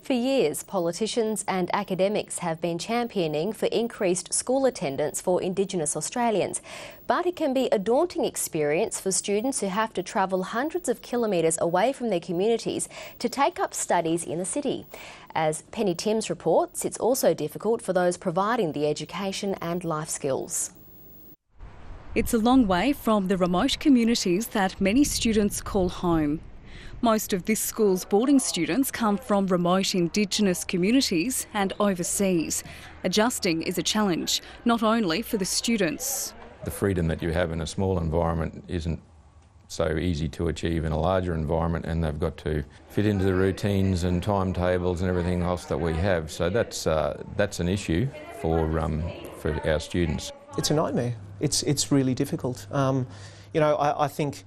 For years, politicians and academics have been championing for increased school attendance for Indigenous Australians. But it can be a daunting experience for students who have to travel hundreds of kilometres away from their communities to take up studies in the city. As Penny Timms reports, it's also difficult for those providing the education and life skills. It's a long way from the remote communities that many students call home. Most of this school's boarding students come from remote Indigenous communities and overseas. Adjusting is a challenge, not only for the students. The freedom that you have in a small environment isn't so easy to achieve in a larger environment, and they've got to fit into the routines and timetables and everything else that we have. So that's an issue for our students. It's a nightmare. It's really difficult. I think,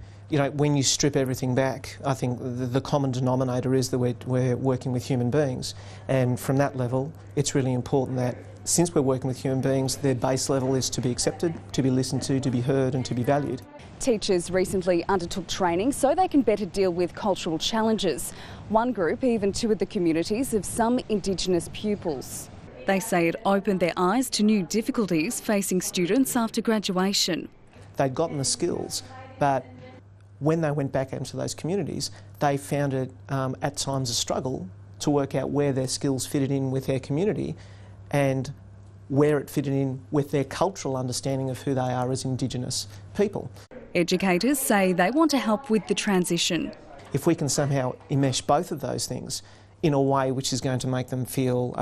when you strip everything back, I think the common denominator is that we're working with human beings. And from that level, it's really important that since we're working with human beings, their base level is to be accepted, to be listened to be heard and to be valued. Teachers recently undertook training so they can better deal with cultural challenges. One group even toured the communities of some Indigenous pupils. They say it opened their eyes to new difficulties facing students after graduation. They'd gotten the skills, but when they went back into those communities, they found it at times a struggle to work out where their skills fitted in with their community and where it fitted in with their cultural understanding of who they are as Indigenous people. Educators say they want to help with the transition. If we can somehow enmesh both of those things in a way which is going to make them feel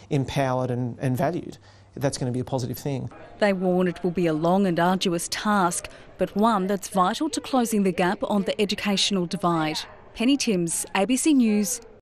empowered and valued, that's going to be a positive thing. They warn it will be a long and arduous task, but one that's vital to closing the gap on the educational divide. Penny Timms, ABC News,